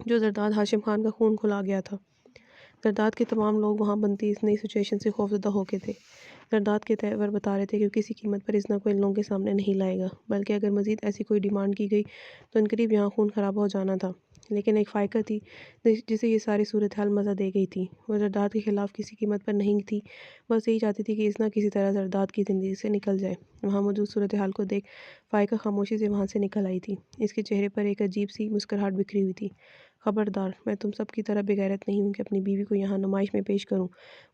جو زرداد ہاشم خان کا خون کھلا گیا تھا۔ زرداد کے تمام لوگ وہاں بنتی اس نئی سچویشن سے خوفزدہ ہو کے تھے۔ زرداد کے تیور بتا رہے تھے کہ کسی قیمت پر اسنا کو ان لوگوں کے سامنے نہیں لائے گا، بلکہ اگر مزید ایسی کوئی ڈیمانڈ کی گئی تو ان قریب یہاں خون خراب ہو جانا تھا۔ لیکن ایک فائقہ تھی جسے یہ ساری صورتحال مزہ دے گئی تھی۔ وہ زرداد کے خلاف کسی قیمت پر نہیں تھی، بس یہی چاہتی تھی کہ اسنا کسی طرح زرداد کی زندگی سے نکل جائے۔ وہاں موجود صورتحال کو دیکھ فائقہ خاموشی سے وہاں سے نکل آئی تھی۔ اس کے چہرے پر ایک عجیب سی مسکراہٹ بکھری ہوئی تھی۔ خبردار، میں تم سب کی طرح بغیرت نہیں ہوں کہ اپنی بیوی کو یہاں نمائش میں پیش کروں۔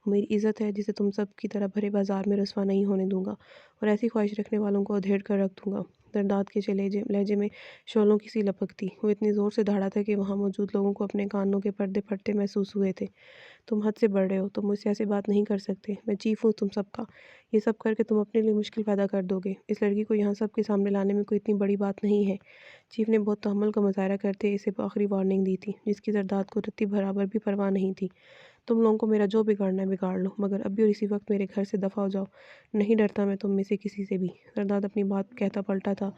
وہ میری عزت ہے جسے تم سب کی طرح بھرے بازار میں رسوا نہیں ہونے دوں گا، اور ایسی خواہش رکھنے والوں کو ادھیڑ کر رکھ دوں گا۔ زرداد کے لہجے میں شعلوں کی سی لپک تھی۔ وہ اتنی زور سے دھاڑا تھا کہ وہاں موجود لوگوں کو اپنے کانوں کے پردے پھٹتے محسوس ہوئے تھے۔ تم حد سے بڑھ رہے ہو، تم مجھ سے ایسے بات نہیں کر سکتے۔ میں چیف ہوں تم سب کا۔ یہ سب کر کے تم اپنے لیے مشکل پیدا کر دو گے۔ اس لڑکی کو یہاں سب کے سامنے لانے میں کوئی اتنی بڑی بات نہیں ہے۔ چیف نے بہت تحمل کا مظاہرہ کرتے اسے آخری وارننگ دی تھی، جس کی زرداد کو رتی برابر بھی پرواہ نہیں تھی۔ تم لوگوں کو میرا جو بگاڑنا ہے بگاڑ لو، مگر ابھی اور اسی وقت میرے گھر سے دفع ہو جاؤ۔ نہیں ڈرتا میں تم میں سے کسی سے بھی۔ زرداد اپنی بات کہتا پلٹا تھا،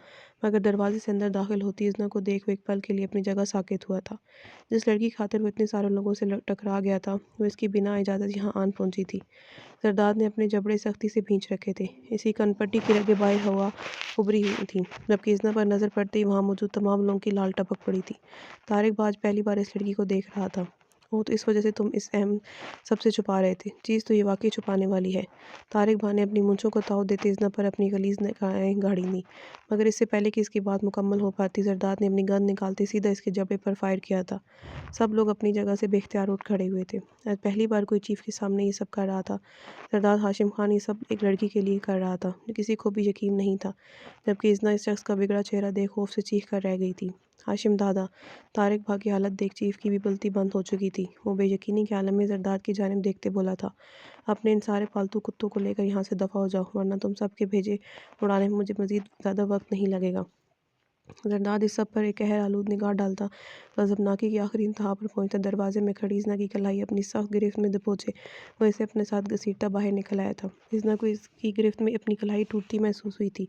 مگر دروازے سے اندر داخل ہوتی ازنا کو دیکھ وہ ایک پل کے لیے اپنی جگہ ساکت ہوا تھا۔ جس لڑکی کی خاطر وہ اتنے سارے لوگوں سے ٹکرا گیا تھا، وہ اس کی بنا اجازت یہاں آن پہنچی تھی۔ زرداد نے اپنے جبڑے سختی سے بھینچ رکھے تھے، اسی کن پٹی کی رگیں باہر ہوا ابھری ہوئی تھیں، جبکہ ازنا پر نظر پڑتے ہی وہاں موجود تمام لوگوں کی لال ٹپک پڑی تھی۔ طارق با آج پہلی بار اس لڑکی کو دیکھ رہا تھا۔ وہ تو اس وجہ سے تم اس اہم سب سے چھپا رہے تھے، چیز تو یہ واقعی چھپانے والی ہے۔ طارق بھا نے اپنی مونچھوں کو تاؤ دیتے ازنا پر اپنی غلیظ نگاہیں گاڑی دیں، مگر اس سے پہلے کہ اس کی بات مکمل ہو پاتی، زرداد نے اپنی گن نکالتے سیدھا اس کے جبڑے پر فائر کیا تھا۔ سب لوگ اپنی جگہ سے بے اختیار اٹھ کھڑے ہوئے تھے۔ آج پہلی بار کوئی چیف کے سامنے یہ سب کر رہا تھا۔ زرداد ہاشم خان یہ سب ایک لڑکی کے لیے کر رہا تھا جو کسی کو بھی یقین نہیں تھا، جبکہ ازنا اس شخص کا بگڑا چہرہ دیکھ خوف سے چیخ کر رہ گئی تھی۔ ہاشم دادا! طارق بھا کی حالت دیکھ چیف کی بھی بلتی بند ہو چکی تھی۔ وہ بے یقینی کے عالم میں زرداد کی جانب دیکھتے بولا تھا، اپنے ان سارے پالتو کتوں کو لے کر یہاں سے دفع ہو جاؤ، ورنہ تم سب کے بھیجے اڑانے میں مجھے مزید زیادہ وقت نہیں لگے گا۔ زرداد اس سب پر ایک قہر آلود نگاہ ڈالتا، غضبناکی کی آخری انتہا پر پہنچتا دروازے میں کھڑی ازنا کی کلائی اپنی سخت گرفت میں دبوچے وہ اسے اپنے ساتھ گھسیٹتا باہر نکل آیا تھا۔ ازنا کو اس کی گرفت میں اپنی کلائی ٹوٹتی محسوس ہوئی تھی،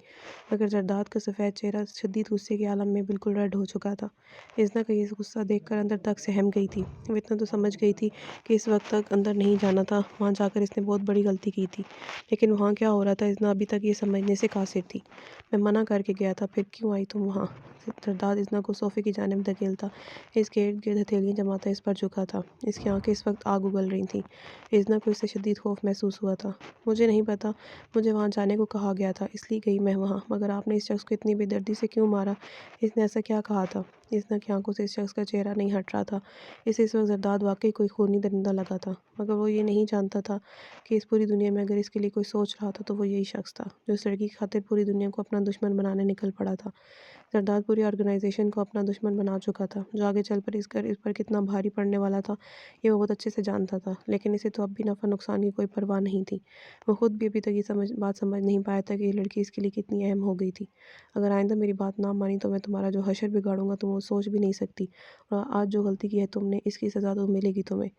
مگر زرداد کا سفید چہرہ شدید غصے کے عالم میں بالکل ریڈ ہو چکا تھا۔ ازنا کا یہ غصہ دیکھ کر اندر تک سہم گئی تھی۔ وہ اتنا تو سمجھ گئی تھی کہ اس وقت تک اندر نہیں جانا تھا، وہاں جا کر اس نے بہت بڑی غلطی کی تھی، لیکن وہاں کیا ہو رہا تھا ازنا ابھی تک یہ سمجھنے سے قاصر تھی۔ میں منع کر کے گیا تھا، پھر کیوں آئی تم وہاں؟ زرداد ازنا کو صوفے کی جانب دھکیلتا، اس کے ارد گرد ہتھیلیاں جماتا اس پر جھکا تھا۔ اس کی آنکھیں اس وقت آگ اگل رہی تھیں۔ ازنا کو اس سے شدید خوف محسوس ہوا تھا۔ مجھے نہیں پتا، مجھے وہاں جانے کو کہا گیا تھا، اس لیے گئی میں وہاں، مگر آپ نے اس شخص کو اتنی بے دردی سے کیوں مارا؟ اس نے ایسا کیا کہا تھا؟ ازنا کی آنکھوں سے اس شخص کا چہرہ نہیں ہٹ رہا تھا۔ اسے اس وقت زرداد واقعی کوئی خونی درندہ لگا تھا، مگر وہ یہ نہیں جانتا تھا کہ اس پوری دنیا میں اگر اس کے لیے کوئی سوچ رہا تھا تو وہ یہی شخص تھا، جو اس لڑکی کی خاطر پوری دنیا کو اپنا دشمن بنانے نکل پڑا تھا۔ زرداد پوری آرگنائزیشن کو اپنا دشمن بنا چکا تھا، جو آگے چل کر اس پر کتنا بھاری پڑنے والا تھا یہ وہ بہت اچھے سے جانتا تھا، لیکن اسے تو اب بھی نفع نقصان کی کوئی پرواہ نہیں تھی۔ وہ خود بھی ابھی تک یہ بات سمجھ نہیں پایا تھا کہ یہ لڑکی اس کے لیے کتنی اہم ہو گئی تھی۔ اگر آئندہ میری بات نہ مانی تو میں تمہارا جو حشر بگاڑوں گا تم وہ سوچ بھی نہیں سکتی، اور آج جو غلطی کی ہے تم نے، اس کی سزا تو ملے گی تمہیں۔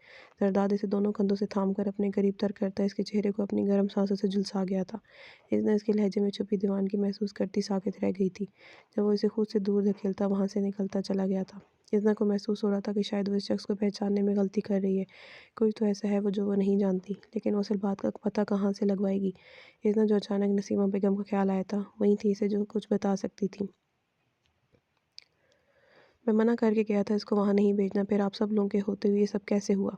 زرداد اسے دونوں کندھوں سے تھام کر اپنے قریب تر کرتا اس کے چہرے کو اپنی گرم سانسوں سے جھلسا گیا تھا۔ ازنا اس کے لہجے میں چھپی دیوانگی محسوس کرتی ساکت رہ گئی تھی۔ جب وہ اسے خود سے دور دھکیلتا وہاں سے نکلتا چلا گیا تھا، ازنا کو محسوس ہو رہا تھا کہ شاید وہ اس شخص کو پہچاننے میں غلطی کر رہی ہے۔ کوئی تو ایسا ہے جو وہ نہیں جانتی، لیکن وہ اصل بات کا پتہ کہاں سے لگوائے گی؟ ازنا جو اچانک نسیمہ بیگم کا خیال آیا تھا، وہی تھی اسے جو کچھ بتا سکتی تھی۔ میں منع کر کے گیا تھا اس کو وہاں نہیں بھیجنا، پھر آپ سب لوگوں کے ہوتے ہوئے یہ سب کیسے ہوا؟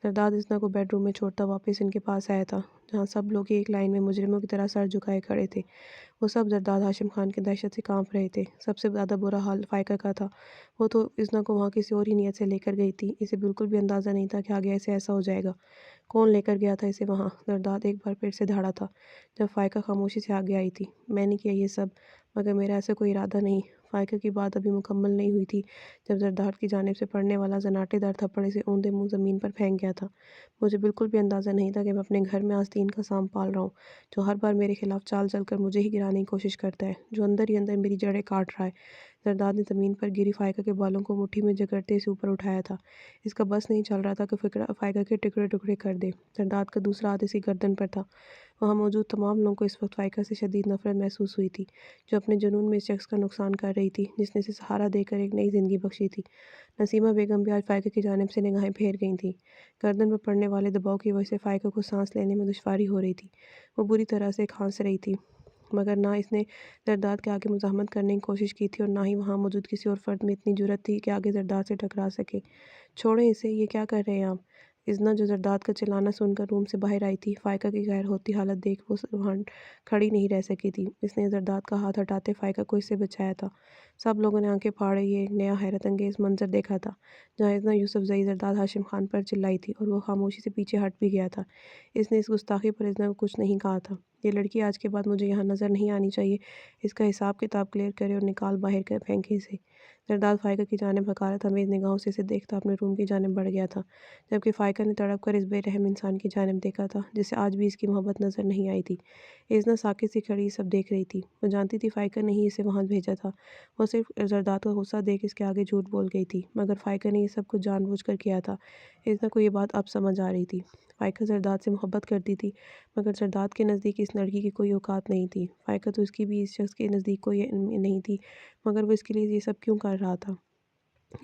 زرداد ازنا کو بیڈ روم میں چھوڑتا واپس ان کے پاس آیا تھا، جہاں سب لوگ ایک لائن میں مجرموں کی طرح سر جھکائے کھڑے تھے۔ وہ سب زرداد ہاشم خان کی دہشت سے کانپ رہے تھے۔ سب سے زیادہ برا حال فائقہ کا تھا۔ وہ تو ازنا کو وہاں کسی اور ہی نیت سے لے کر گئی تھی، اسے بالکل بھی اندازہ نہیں تھا کہ آگے ایسے ایسا ہو جائے گا۔ کون لے کر گیا تھا اسے وہاں؟ زرداد ایک بار پھر سے دھاڑا تھا، جب فائقہ خاموشی سے آگے آئی تھی۔ میں نے کیا یہ سب، مگر میرا ایسا کوئی ارادہ نہیں۔ فائقہ کی بات ابھی مکمل نہیں ہوئی تھی جب زرداد کی جانب سے پڑنے والا زناٹے دار تھپڑ اسے اوندے منہ زمین پر پھینک گیا تھا۔ مجھے بالکل بھی اندازہ نہیں تھا کہ میں اپنے گھر میں آستین کا سانپ پال رہا ہوں، جو ہر بار میرے خلاف چال چل کر مجھے ہی گرانے کی کوشش کرتا ہے، جو اندر ہی اندر میری جڑیں کاٹ رہا ہے۔ زرداد نے زمین پر گری فائقہ کے بالوں کو مٹھی میں جکڑتے اسے اوپر اٹھایا تھا۔ اس کا بس نہیں چل رہا تھا کہ فائقہ کے ٹکڑے ٹکڑے کر دے۔ زرداد کا دوسرا ہاتھ اس کی گردن پر تھا۔ وہاں موجود تمام لوگوں کو اس وقت فائقہ سے شدید نفرت محسوس ہوئی تھی، جو اپنے جنون میں اس شخص کا نقصان کر رہی تھی جس نے اسے سہارا دے کر ایک نئی زندگی بخشی تھی۔ نسیمہ بیگم بھی آج فائقہ کی جانب سے نگاہیں پھیر گئی تھیں۔ گردن پر پڑنے والے دباؤ کی وجہ سے فائقہ کو سانس لینے میں دشواری ہو رہی تھی۔ وہ بری طرح سے کھانس رہی تھی، مگر نہ اس نے زرداد کے آگے مزاحمت کرنے کی کوشش کی تھی اور نہ ہی وہاں موجود کسی اور فرد میں اتنی جرأت تھی کہ آگے زرداد سے ٹکرا سکے۔ چھوڑیں اسے، یہ کیا کر رہے ہیں آپ؟ اذنا، جو زرداد کا چلانا سن کر روم سے باہر آئی تھی، فائقہ کی غیر ہوتی حالت دیکھ وہ وہاں کھڑی نہیں رہ سکی تھی۔ اس نے زرداد کا ہاتھ ہٹاتے فائقہ کو اس سے بچایا تھا۔ سب لوگوں نے آنکھیں پھاڑے یہ ایک نیا حیرت انگیز منظر دیکھا تھا، جہاں اذنا یوسف زئی زرداد ہاشم خان پر چلائی تھی اور وہ خاموشی سے پیچھے ہٹ بھی گیا تھا۔ اس نے اس گستاخی پر اذنا کو کچھ نہیں کہا تھا۔ یہ لڑکی آج کے بعد مجھے یہاں نظر نہیں آنی چاہیے، اس کا حساب کتاب کلیئر کرے اور نکال باہر کر پھینکے اسے۔ زرداد فائقہ کی جانب حقارت آمیز نگاہوں سے اسے دیکھتا اپنے روم کی جانب بڑھ گیا تھا، جبکہ فائقہ نے تڑپ کر اس بے رحم انسان کی جانب دیکھا تھا جسے آج بھی اس کی محبت نظر نہیں آئی تھی۔ اذنا ساکت سی کھڑی سب دیکھ رہی تھی۔ وہ جانتی تھی فائقہ نے ہی اسے وہاں بھیجا تھا۔ وہ صرف زرداد کا غصہ دیکھ اس کے آگے جھوٹ بول گئی تھی، مگر فائقہ نے یہ سب کچھ جان بوجھ کر کیا تھا۔ اذنا کو یہ بات اب سمجھ آ رہی تھی۔ فائقہ زرداد سے محبت کرتی تھی، مگر زرداد کے نزدیک اس لڑکی کی کوئی اوقات نہیں تھی۔ فائقہ تو اس کی بھی اس شخص کے نزدیک کوئی نہیں تھی، مگر وہ اس کے لیے یہ سب کیوں کر رہا تھا؟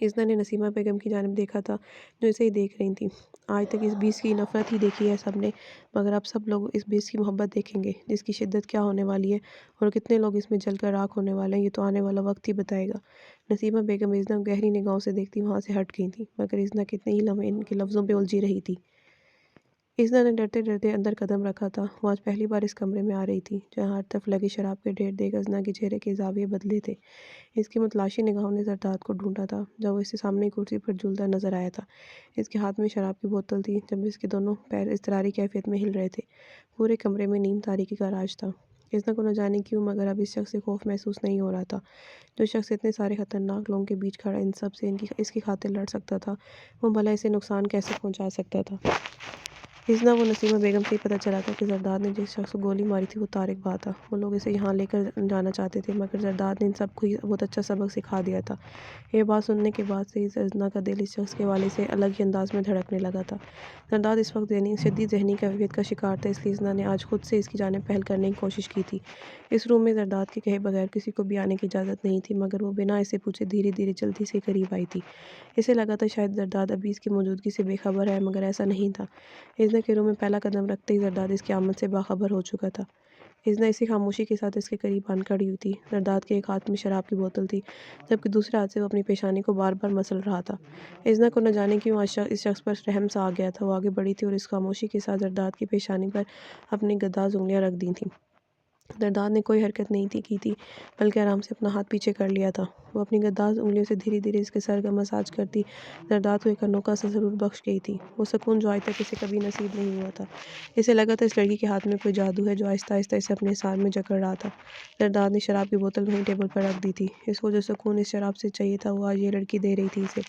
اذنا نے نسیمہ بیگم کی جانب دیکھا تھا، جو اسے ہی دیکھ رہی تھیں۔ آج تک اس بیس کی نفرت ہی دیکھی ہے سب نے، مگر اب سب لوگ اس بیس کی محبت دیکھیں گے، جس کی شدت کیا ہونے والی ہے اور کتنے لوگ اس میں جل کر راکھ ہونے والے ہیں، یہ تو آنے والا وقت ہی بتائے گا۔ نسیمہ بیگم اذنا کو گہری نگاہوں سے دیکھتی وہاں سے ہٹ گئی تھیں، مگر اذنا کتنے ہی لمحے ان کے لفظوں پہ الجھی رہی تھی۔ اذنا نے ڈرتے ڈرتے اندر قدم رکھا تھا۔ وہ آج پہلی بار اس کمرے میں آ رہی تھی، جہاں ہر طرف لگے شراب کے ڈھیر دیکھ اذنا کے چہرے کے زاویے بدلے تھے۔ اس کی متلاشی نگاہوں نے زرداد کو ڈھونڈا تھا، جب وہ اسے سامنے کرسی پر جھولتا نظر آیا تھا۔ اس کے ہاتھ میں شراب کی بوتل تھی، جب اس کے دونوں پیر اضطراری کیفیت میں ہل رہے تھے۔ پورے کمرے میں نیم تاریکی کا راج تھا۔ اذنا کو نہ جانے کیوں مگر اب اس شخص سے خوف محسوس نہیں ہو رہا تھا۔ جو شخص اتنے سارے خطرناک لوگوں کے بیچ کھڑا ان سب سے اس کی خاطر لڑ سکتا تھا، وہ بھلا اسے نقصان کیسے پہنچا سکتا تھا؟ اذنا، وہ نسیمہ بیگم سے ہی پتہ چلا تھا کہ زرداد نے جس شخص کو گولی ماری تھی وہ طارق با تھا۔ وہ لوگ اسے یہاں لے کر جانا چاہتے تھے، مگر زرداد نے ان سب کو بہت اچھا سبق سکھا دیا تھا۔ یہ بات سننے کے بعد سے ہی اذنا کا دل اس شخص کے حوالے سے الگ ہی انداز میں دھڑکنے لگا تھا۔ زرداد اس وقت شدید ذہنی کیفیت کا شکار تھا، اس لیے اذنا نے آج خود سے اس کی جانب پہل کرنے کی کوشش کی تھی۔ اس روم میں زرداد کے کہے بغیر کسی کو بھی آنے کی اجازت نہیں تھی، مگر وہ بنا اسے پوچھے دھیرے دھیرے جلدی سے قریب آئی تھی۔ اسے لگا تھا شاید زرداد ابھی اس کی موجودگی سے بے خبر ہے، مگر ایسا نہیں تھا۔ اذنا کے روم میں پہلا قدم رکھتے ہی زرداد اس کی آمد سے باخبر ہو چکا تھا۔ اذنا اسی خاموشی کے ساتھ اس کے قریب آن کھڑی ہوئی تھی۔ زرداد کے ایک ہاتھ میں شراب کی بوتل تھی، جبکہ دوسرے ہاتھ سے وہ اپنی پیشانی کو بار بار مسل رہا تھا۔ اذنا کو نہ جانے کیوں آج اس شخص پر رحم سا آ گیا تھا۔ وہ آگے بڑھی تھی اور اس خاموشی کے ساتھ زرداد کی پیشانی پر اپنی گداز انگلیاں رکھ دی تھیں۔ زرداد نے کوئی حرکت نہیں کی تھی، بلکہ آرام سے اپنا ہاتھ پیچھے کر لیا تھا۔ وہ اپنی گداز انگلیوں سے دھیرے دھیرے اس کے سر کا مساج کرتی زرداد کو ایک انوکھا سا سرور بخش گئی تھی، وہ سکون جو آج تک اسے کبھی نصیب نہیں ہوا تھا۔ اسے لگا تھا اس لڑکی کے ہاتھ میں کوئی جادو ہے جو آہستہ آہستہ اسے اپنے سائے میں جکڑ رہا تھا۔ زرداد نے شراب کی بوتل وہیں ٹیبل پر رکھ دی تھی۔ اس کو جو سکون اس شراب سے چاہیے تھا وہ آج یہ لڑکی دے رہی تھی اسے۔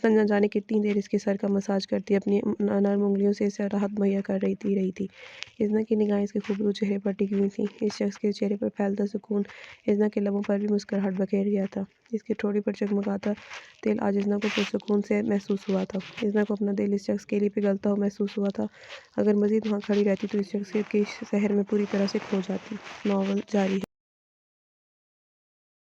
نہ جانے کتنی دیر اس کے سر کا مساج کرتی اپنی نرم انگلیوں سے اسے راحت مہیا کر رہی تھی۔ اذنا کی نگاہیں اس کے خوبصورت چہرے پر ٹکی ہوئی تھیں۔ اس شخص کے چہرے پر پھیلتا سکون اذنا کے لبوں پر بھی مسکراہٹ بکھیر گیا تھا۔ اس کی ٹھوڑی پر جگمگاتا تیل آج اذنا کو پرسکون سے محسوس ہوا تھا۔ اذنا کو اپنا دل اس شخص کے لیے پگھلتا ہوا محسوس ہوا تھا۔ اگر مزید وہاں کھڑی رہتی تو اس شخصیت کے سحر میں پوری طرح سے کھو جاتی۔ ناول جاری ہے۔